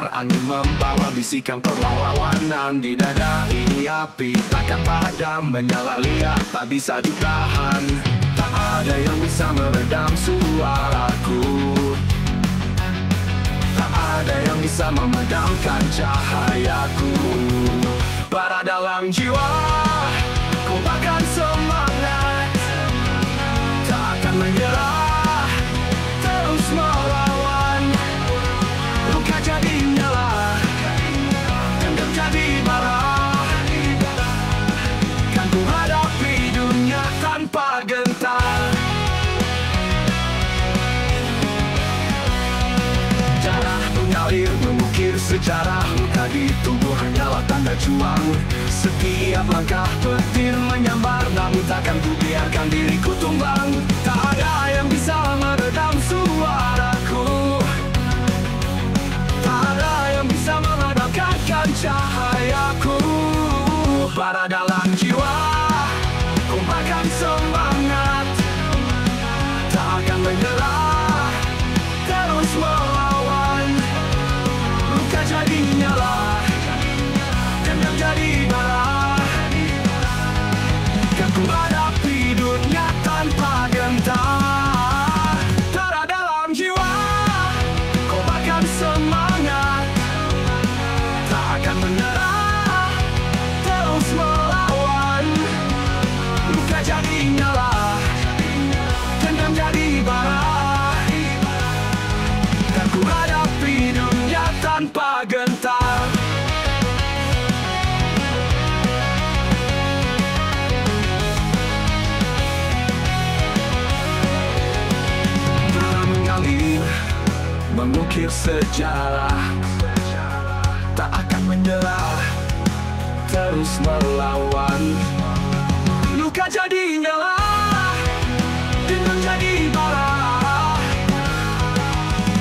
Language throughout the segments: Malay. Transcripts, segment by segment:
menyambar, angin membawa bisikan perlawanan. Di dada ini api takkan padam, menyala liat tak bisa ditahan. Tak ada yang bisa meredam suaraku, tak ada yang bisa memadamkan cahayaku. Bara dalam jiwa, ku bakal semangat, tak akan menyerah, terus melawan. Luka jadi nyala, dendam jadi bara, kan ku hadapi dunia tanpa gentar. Darah mengalir mengukir sejarah, luka di tubuh hanyalah tanda juang. Setiap langkah petir menyambar, namun takkan ku biarkan diriku tumbang. Tak ada yang bisa meredam suaraku, tak ada yang bisa memadamkan cahayaku. Bara dalam jiwa, ku bakal semangat, tak akan menyerah, terus melawan. Luka jadi nyala, dendam jadi bara, kan ku hadapi dunia tanpa gentar. Darah dalam jiwa, ku bakal semangat, tak akan menyerah, terus melawan. Luka jadi nyala, dendam jadi bara, kan ku hadapi dunia tanpa gentar. Darah mengalir mengukir sejarah, tak akan menyerah, terus melawan. Luka jadi nyala, dendam jadi bara,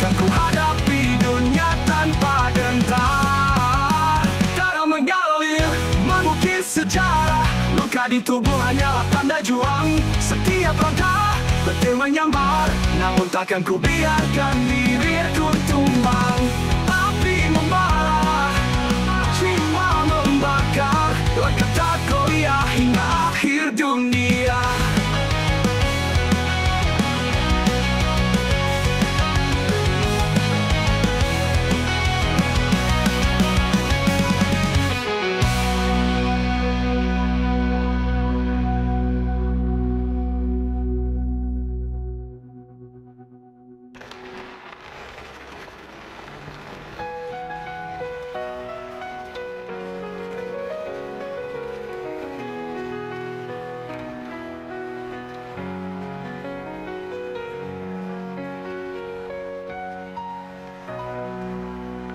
kan ku hadapi dunia tanpa gentar. Darah mengalir mengukir sejarah, luka di tubuh hanyalah tanda juang. Setiap langkah petir menyambar, namun takkan ku biarkan diriku tumbang. Api membara, jiwa membakar, langkah tak goyah hingga akhir dunia.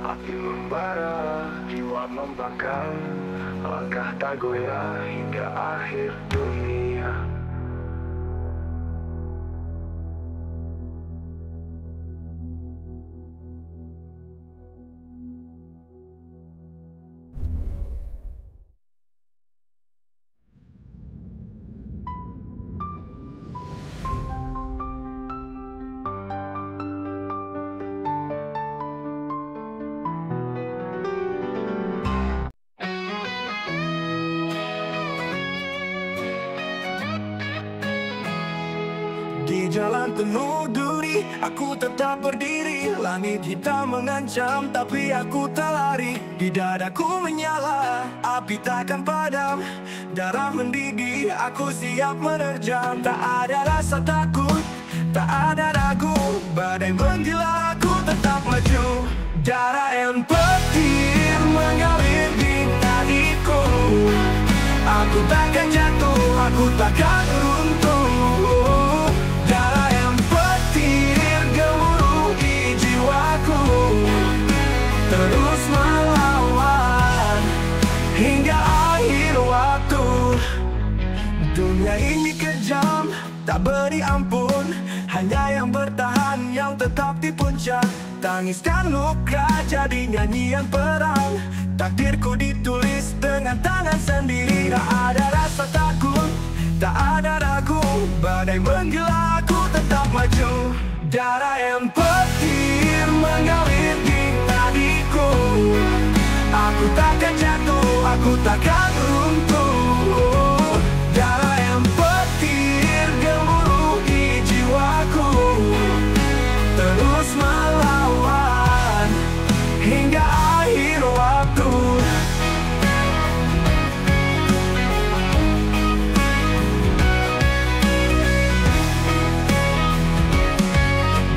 Api membara, jiwa membakar, langkah tak goyah hingga akhir dunia. Di jalan penuh duri, aku tetap berdiri. Langit hitam mengancam, tapi aku tak lari. Di dadaku menyala, api takkan padam. Darah mendidih, aku siap menerjang. Tak ada rasa takut, tak ada ragu. Badai menggila, aku tetap maju. Darah yang petir mengalir di nadiku. Aku takkan jatuh, aku takkan runtuh. Darah yang petir gemuruh di jiwaku, terus melawan hingga akhir waktu. Dunia ini kejam, tak beri ampun. Hanya yang bertahan, yang tetap di puncak. Tangiskan luka, jadi nyanyian perang. Takdirku ditulis dengan tangan sendiri. Tak ada rasa takut, tak ada ragu. Badai menggila, aku tetap maju. Darah yang petir mengalir di nadiku. Aku takkan jatuh, aku takkan runtuh. Darah yang petir gemuruh di jiwaku, terus melawan hingga akhir waktu.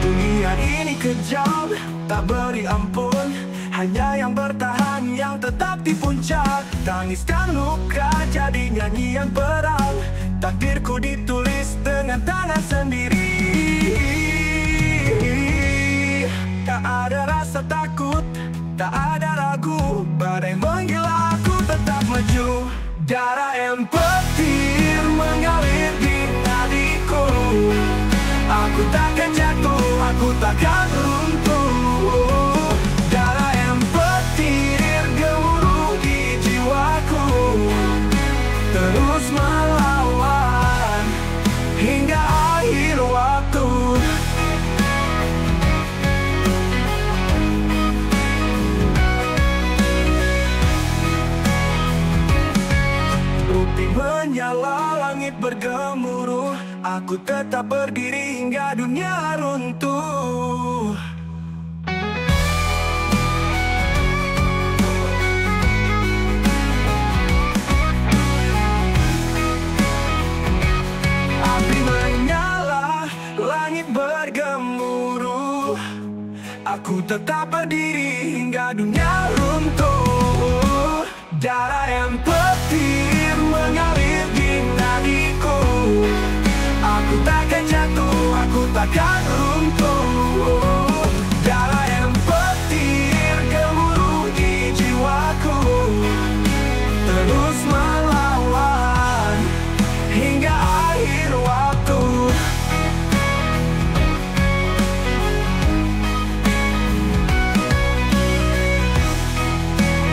Dunia ini kejam, tak beri ampun. Hanya yang bertahan, yang tetap di puncak. Tangiskan luka jadi nyanyian perang. Takdirku ditulis dengan tangan sendiri. Tak ada rasa takut, tak ada ragu. Badai menggila, aku tetap maju. Darah yang petir mengalir di nadiku. Aku takkan jatuh, aku takkan runtuh. Darah yang petir gemuruh di jiwaku, terus melawan hingga akhir waktu. Bukti menyala, langit bergemuruh. Aku tetap berdiri hingga dunia runtuh. Api menyala, langit bergemuruh. Aku tetap berdiri hingga dunia runtuh. Darah yang petir mengalir di nadiku. Aku takkan jatuh, aku takkan runtuh. Darah yang petir gemuruh di jiwaku, terus melawan hingga akhir waktu.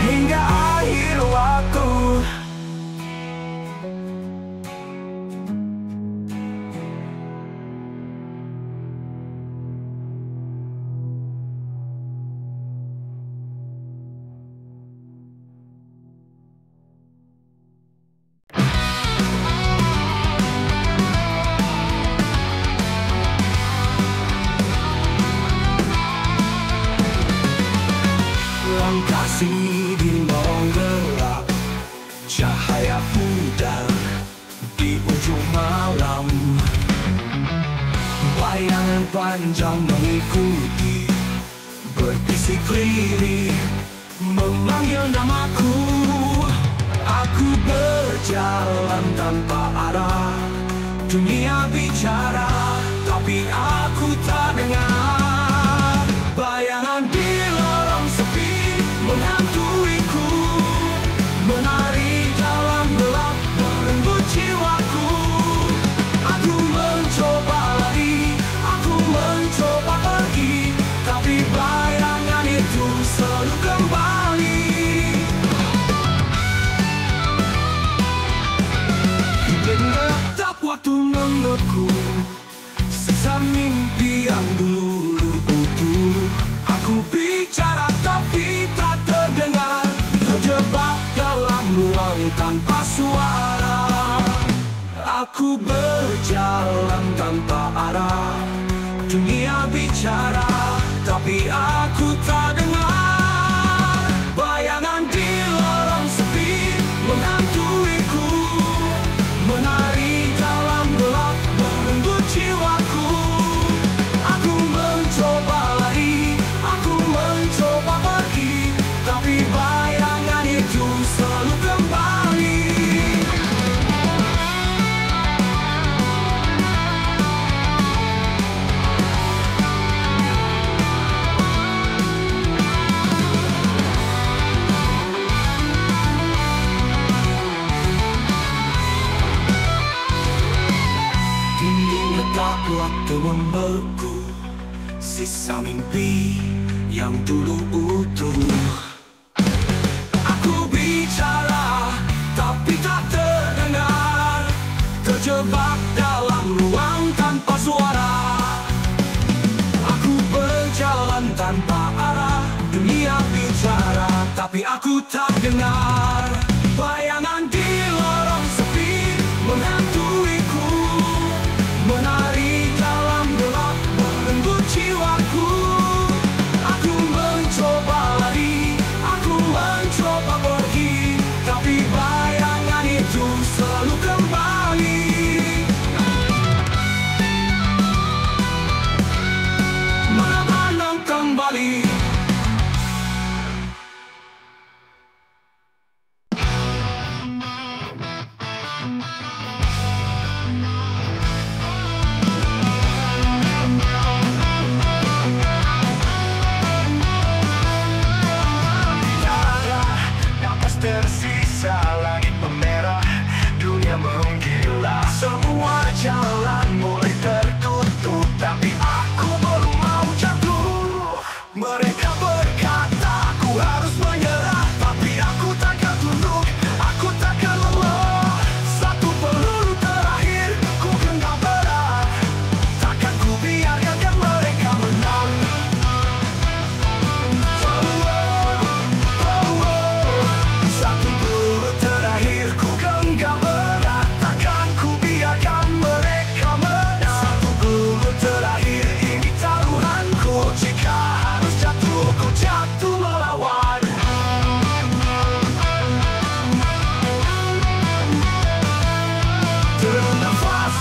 Hingga akhir waktu. Langkah sini di gelap, cahaya pudar di ujung malam. Bayangan panjang mengikuti, berbisik lirih, memanggil namaku. Aku berjalan tanpa arah, dunia bicara, tapi aku tak dengar. Bayangan di lorong sepi menghantuiku, menari dalam gelap merenggut jiwaku. Aku mencoba lari, aku mencoba pergi, tapi bayangan itu selalu kembali. Menetap waktu menurutku, sisa mimpi yang dulu utuh. Aku bicara tapi tak terdengar, terjebak dalam ruang tanpa suara. Aku berjalan tanpa arah, dunia bicara, tapi aku tak dengar. Bayangan di lorong sepi menghantuiku, menari dalam gelap merenggut jiwaku. Aku mencoba lari, aku mencoba pergi, tapi bayangan itu selalu kembali. Letak waktu membeku, sisa mimpi yang dulu utuh. Aku bicara tapi tak terdengar, terjebak dalam ruang tanpa suara. Aku berjalan tanpa arah, dunia bicara, tapi aku tak dengar. Bayangan di lorong sepi menghantuiku, menari dalam gelap merenggut jiwaku. Aku mencoba lari, aku mencoba pergi, tapi bayangan itu selalu kembali. Menanam kembali. Tersisa langit memerah, dunia menggila. Semua jalan mulai tertutup, tapi aku belum mau jatuh. Mereka berkata aku harus menyerah, tapi aku takkan tunduk, aku takkan lelah. Satu peluru terakhir ku genggam berat, takkan ku biarkan mereka menang. Satu peluru terakhir ku genggam berat, takkan ku biarkan mereka menang. Satu peluru terakhir ini taruhanku, jika harus jatuh ku jatuh melawan. Bernafas,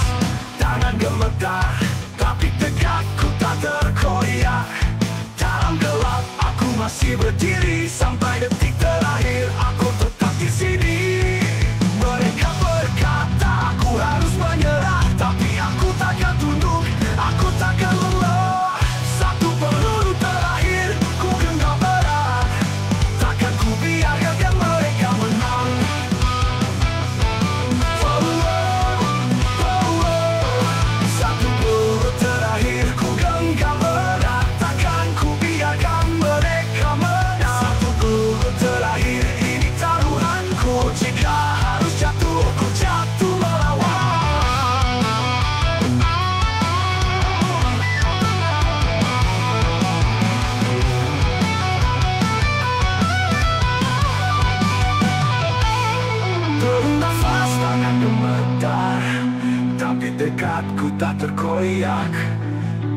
tangan gemetar, tapi tegakku tak terkoyak. Dalam gelap aku masih berdiri sampai detik terakhir. Aku tetap di sini. Mereka berkata aku harus menyerah, tapi aku takkan tunduk, aku takkan lelah. Satu peluru terakhir ku genggam berat, takkan ku biarkan mereka menang. Satu peluru terakhir ku genggam berat, takkan ku biarkan mereka menang. Satu peluru terakhir ini taruhanku, jika harus jatuh ku jatuh melawan. Bernafas, tangan gemetar, tapi tekadku tak terkoyak.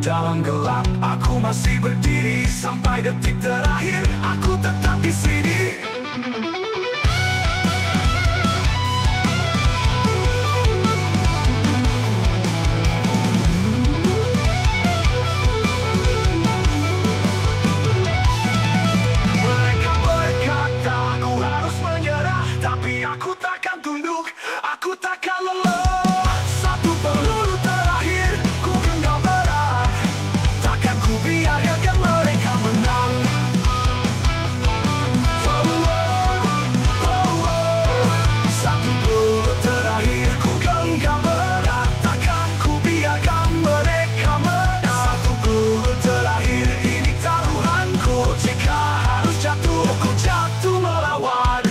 Dalam gelap aku masih berdiri sampai detik terakhir. Aku tetap di sini. Mereka berkata aku harus menyerah, tapi aku takkan tunduk, aku takkan lelah. Satu peluru terakhir ku genggam berat, takkan ku biarkan mereka menang. Satu peluru terakhir ku genggam berat, takkan ku biarkan mereka menang. Satu peluru terakhir ini taruhanku, jika harus jatuh ku jatuh melawan.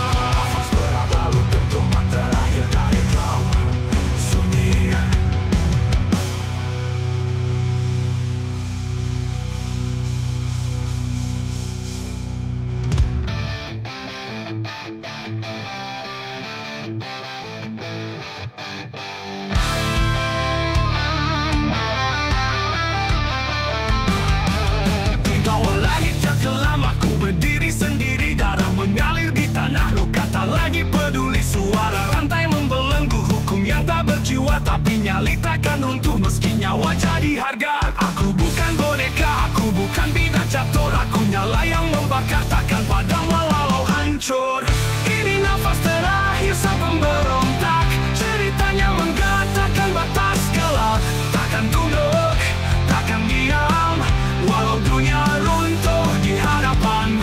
Nafas berat lalu dentuman terakhir dari kau sunyi. Di bawah langit yang kelam aku berdiri sendiri, darah mengalir di tanah, luka tak lagi peduli. Suara rantai membelenggu, hukum yang tak berjiwa, tapi nyali takkan runtuh meski nyawa jadi harga. Aku bukan boneka, aku bukan bidang catur, aku nyala yang membakar, takkan padam walau hancur. Ini nafas terakhir sang pemberontak, ceritanya mengatakan batas gelap. Takkan tunduk, takkan diam, walau dunia runtuh di hadapan.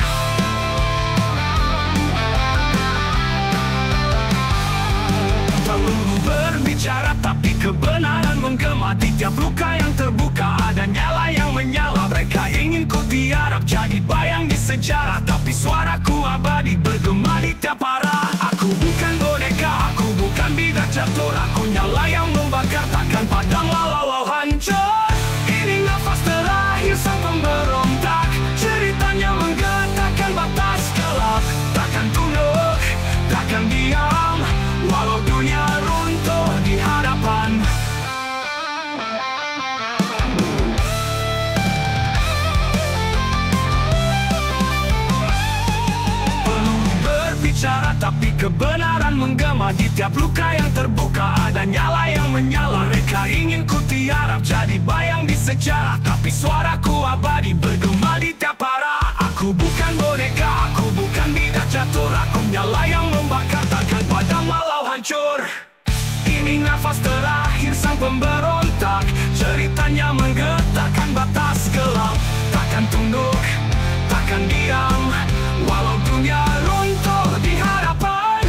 Peluru berbicara, tapi kebenaran menggema. Di tiap luka yang terbuka ada nyala yang menyala. Mereka ingin ku tiarap jadi bayang di sejarah, tapi suaraku abadi bergema di tiap arah. Aku bukan boneka, aku bukan bidang catur, aku nyala yang membakar, takkan padam walau hancur. hancur. Ini nafas terakhir sang pemberontak. Ceritanya menggetarkan batas gelap. Takkan tunduk, takkan diam, walau dunia runtuh di hadapan. Tapi kebenaran menggema di tiap luka yang terbuka. Ada nyala yang menyala. Mereka ingin ku tiarap jadi bayang di sejarah, tapi suaraku abadi bergema di tiap arah. Aku bukan boneka, aku bukan bidak catur. Aku nyala yang membakar, takkan padam walau hancur. Ini nafas terakhir sang pemberontak. Ceritanya menggetarkan batas gelap. Takkan tunduk, takkan diam, walau dunia runtuh di hadapan.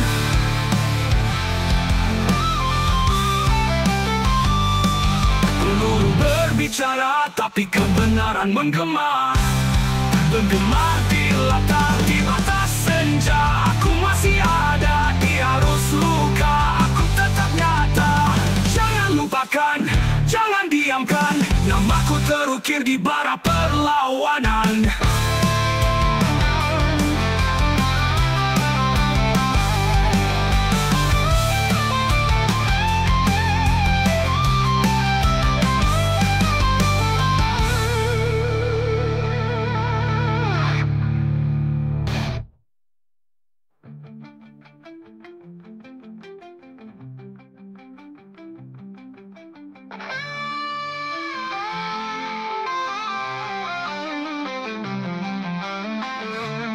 Peluru berbicara, tapi kebenaran menggema. Bergema di latar, di batas senja. Aku masih ada di arus luka. Aku tetap nyata. Jangan lupakan, jangan diamkan. Namaku terukir di bara perlawanan.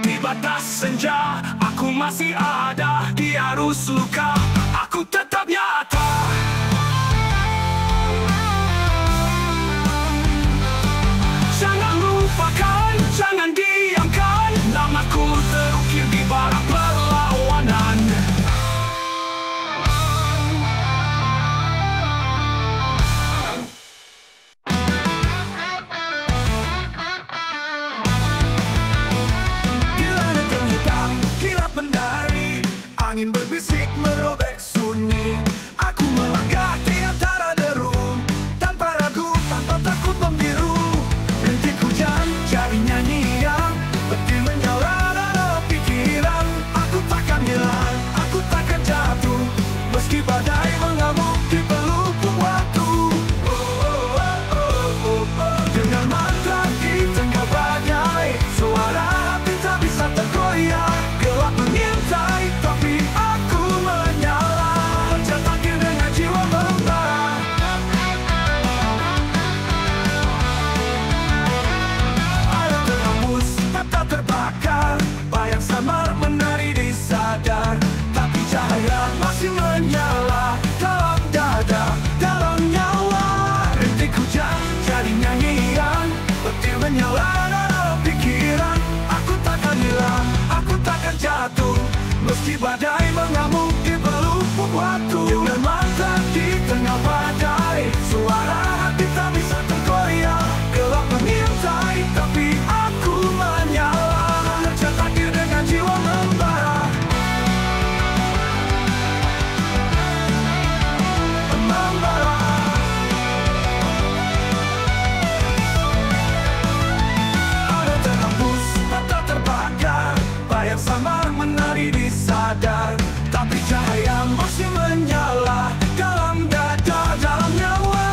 Di batas senja, aku masih ada di arus luka. Aku tetap nyata. Jangan lupakan, jangan diamkan. Namaku terukir di bara perlawanan. Angin berbisik merobek sunyi. Aku melangkah di antara deru, tanpa ragu, tanpa takut membiru. Rintik hujan jadi nyanyian, petir menyala dalam pikiran. Aku takkan hilang, aku takkan jatuh, meski badai mengamuk di pelupuk waktu. Dengan mantra di tengah badai, suara hati tak bisa tergoyah. Gelap mengintai, tapi aku menyala. Kerja takdir dengan jiwa membara. Ada terhembus, mata terbakar. Bayang samar menari di sadar, tapi cahaya masih menyala dalam dada, dalam nyawa. Rintik hujan jadi nyanyian, petir menyala dalam pikiran. Aku takkan hilang, aku takkan jatuh, meski badai mengamuk di pelupuk waktu. Dengan mata di tengah badai, suara hati tak bisa tergoyah. Gelap mengintai, tapi aku menyala. Kerja takdir dengan jiwa membara. Membara. Ada terhembus, mata terbakar. Bayang samar menari di sadar, tapi cahaya masih menyala dalam dada, dalam nyawa.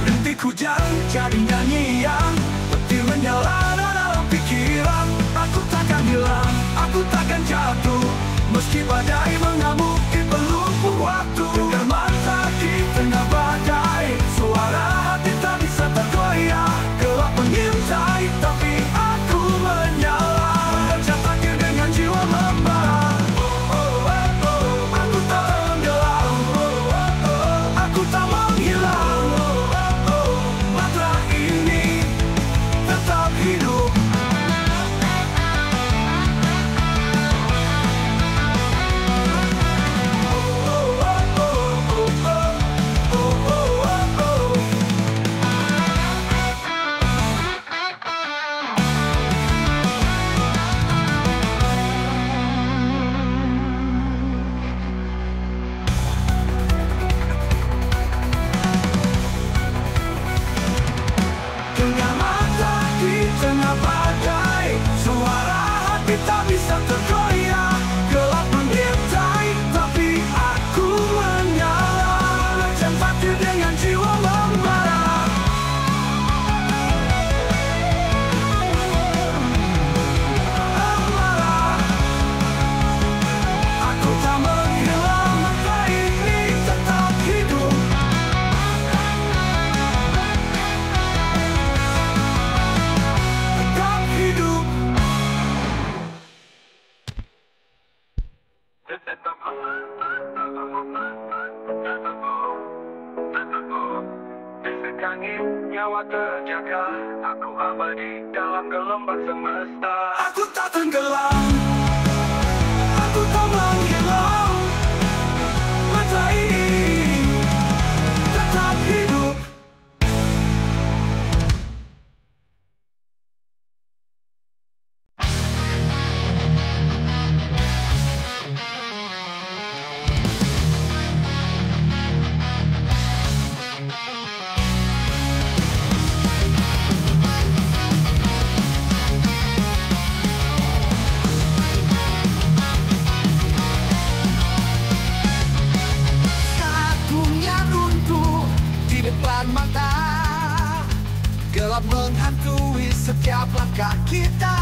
Rintik hujan jadi nyanyian, petir menyala dalam pikiran. Aku takkan hilang, aku takkan jatuh, meski badai mengamuk di pelupuk waktu. Dengan mata di tengah badai, suara hati tak bisa tergoyah. Gelap mengintai, tapi aku menyala. Kerja takdir dengan jiwa membara. Aku tak tenggelam, aku tak menghilang. Mantra ini tetap hidup. tapi tak bisa tergoyah. Gelap mengintai, tapi aku menyala. Macam batu dengan jiwa membara. Amarah, aku tak menghilang, mata ini tetap hidup. Tetap hidup. Bisik angin, nyawa terjaga. Aku abadi dalam gelombang semesta. Aku tak tenggelam, aku tak menghilang, mata ini tetap hidup. Dunia runtuh di depan mata, gelap menghantui setiap langkah kita.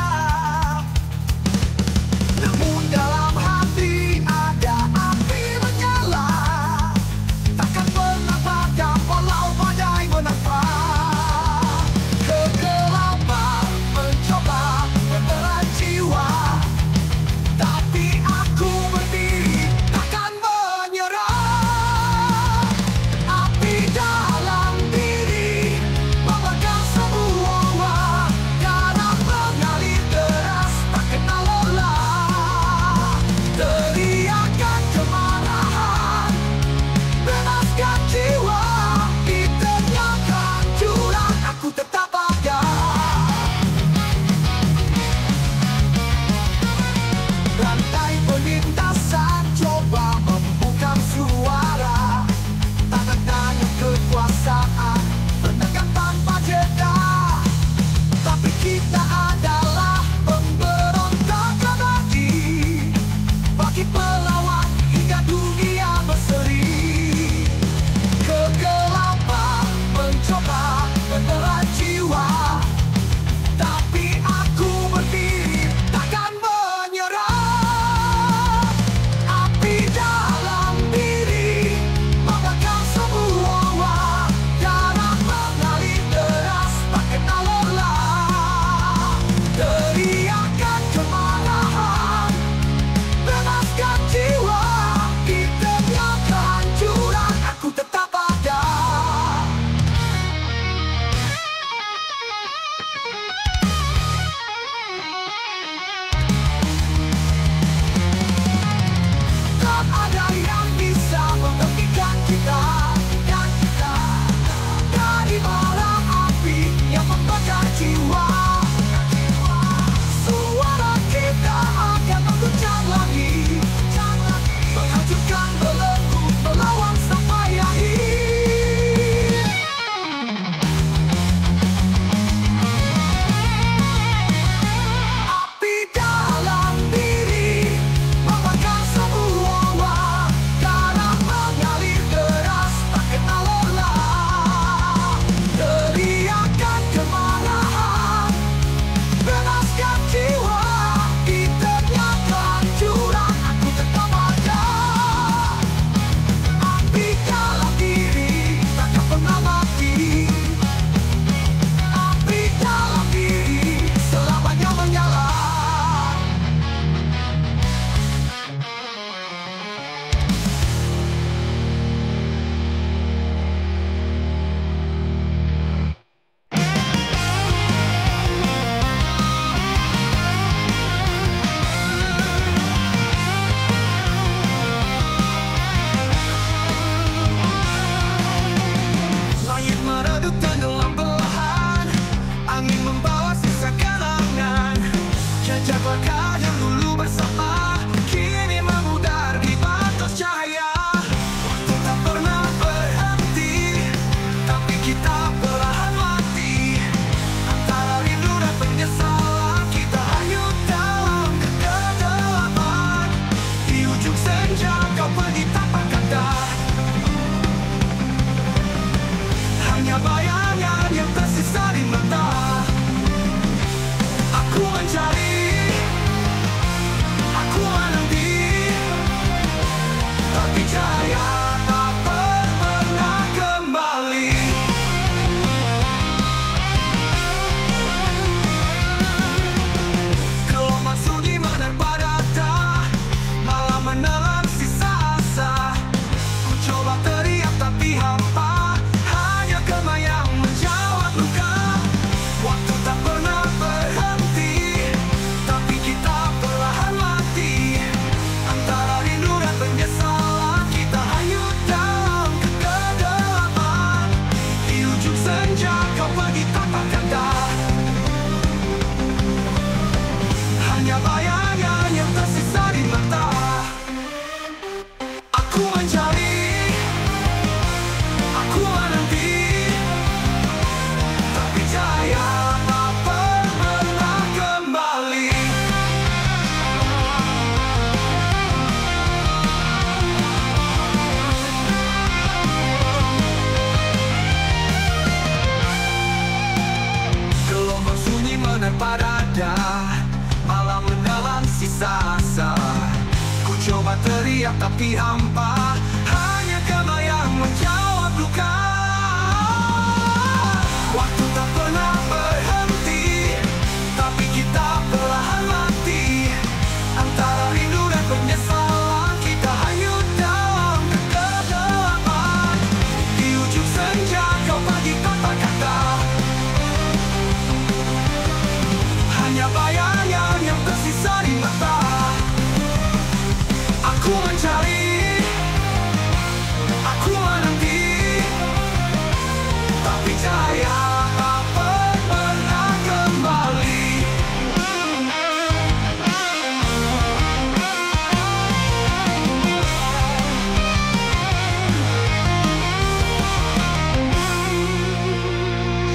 Namun dalam hati ada api menyala, takkan pernah padam walau badai menapa. Kegelapan mencoba menelan jiwa, tapi aku berdiri takkan menyerah. Api dalam diri membakar semua, darah mengalir deras tak kenal lelah. Teriakan kemarahan, bebaskan jiwa, kita nyalakan jurang, aku tetap ada. Rantai pelintasan coba membungkam suara, tangan dayung kekuasaan menekan tanpa jeda. Tapi kita adalah pemberontak abadi, bagi pelawan hingga dunia berseri. Kegelapan mencoba menelan jiwa, tapi aku berdiri takkan menyerah. Api dalam diri membakar semua, darah mengalir deras tak kenal lelah. Teriakan kemarahan, bebaskan jiwa, kita nyalakan jurang, aku tetap ada. Tak ada yang bisa menghentikan kita dan kita dari bara api yang membakar jiwa. Suara kita akan mengguncang lagi, menghancurkan belenggu, melawan sampai akhir. Api dalam diri membakar semua, darah mengalir deras tak kenal lelah. Teriakan kemarahan, bebaskan jiwa, kita nyalakan jurang, aku tetap ada. Api dalam diri takkan pernah mati, api dalam diri selamanya menyala. Langit meredup tenggelam perlahan, angin membawa sisa kenangan. Jejak langkah yang dulu bersama, kini memudar di batas cahaya. Waktu tak pernah berhenti, tapi kita perlahan mati. Antara rindu dan penyesalan, kita hanyut dalam tanpa dada, malam menelan sisa asa. Ku coba teriak tapi hampa, hanya kamu yang menjawab luka. Waktu tak pernah berhenti, tapi kita perlahan mati. Antara rindu dan penyesalan, kita hanyut dalam kegelapan. Di ujung senja kau bagi kata-kata, hanya bayangan yang tersisa di mata. Aku mencari, aku menanti, tapi cahaya tak pernah kembali.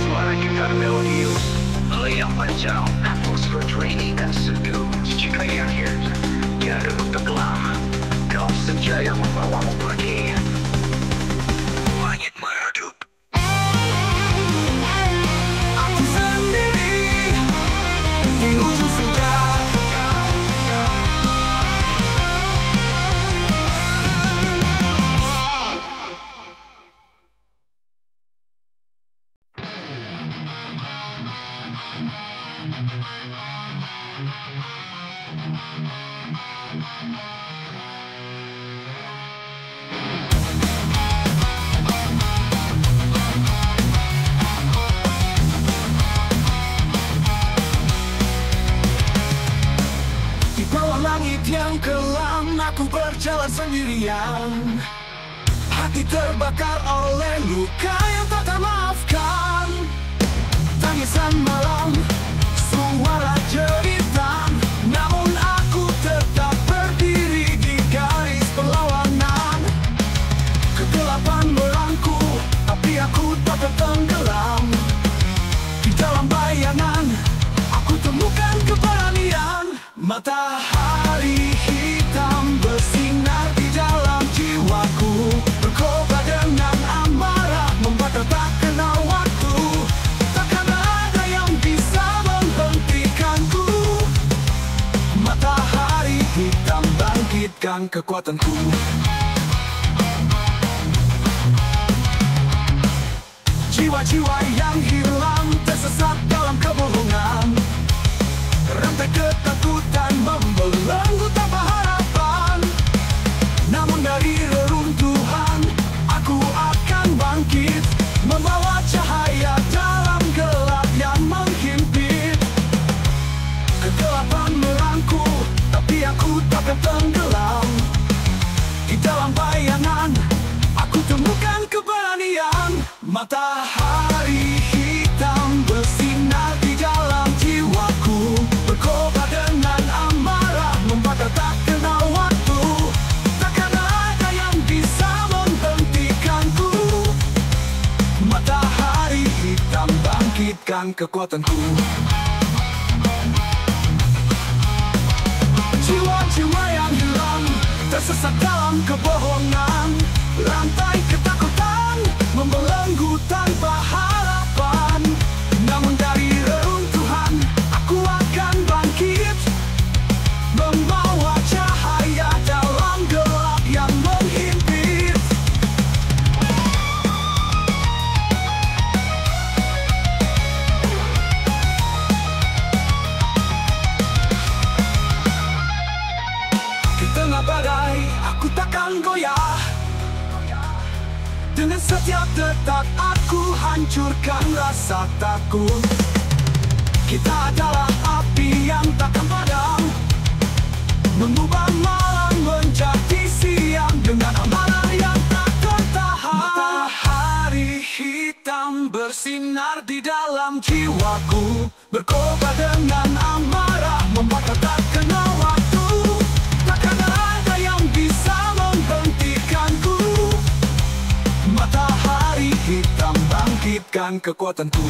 Suara gitar melodius, yang panjang, atmosfer dreamy dan seduh. Jika yang akhir, tiada tenggelam, kau senja yang membawamu pergi. Langit meredup. Aku sendiri di ujung senja. Di bawah langit yang kelam, aku berjalan sendirian. Hati terbakar oleh luka yang tak termaafkan. Tangisan malam, suara jeritan, namun aku tetap berdiri di garis perlawanan. Kegelapan merangkul, tapi aku tak tertenggelam. Di dalam bayangan, aku temukan keberanian. Matahari hitam bersinar di dalam jiwaku, berkobar dengan amarah, membakar tak kenal waktu. Takkan ada yang bisa menghentikanku. Matahari hitam bangkitkan kekuatanku. Jiwa-jiwa yang hilang tersesat dalam kebohongan. Rantai ketakutan membelenggu tanpa harapan. Namun dari reruntuhan, aku akan bangkit, membawa cahaya dalam gelap yang menghimpit. Kegelapan merangkul, tapi aku takkan tenggelam. Di dalam bayangan, aku temukan keberanian. Matahari hitam bersinar di dalam jiwaku, berkobar dengan amarah, membakar tak kenal waktu. Takkan ada yang bisa menghentikanku. Matahari hitam bangkitkan kekuatanku. Jiwa-jiwa yang hilang tersesat dalam kebohongan. Rantai ketakutan membelenggu tanpa harapan. Namun dari reruntuhan, aku akan bangkit, membawa cahaya dalam gelap yang menghimpit. Di tengah badai, aku takkan goyah. Dengan setiap detak aku hancurkan rasa takut. Kita adalah api yang takkan padam, mengubah malam menjadi siang dengan amarah yang tak tertahan. Matahari hitam bersinar di dalam jiwaku, berkobar dengan amarah, membakar tak kenal waktu. Takkan ada yang bisa menghentikanku. Matahari hitam bangkitkan kekuatanku.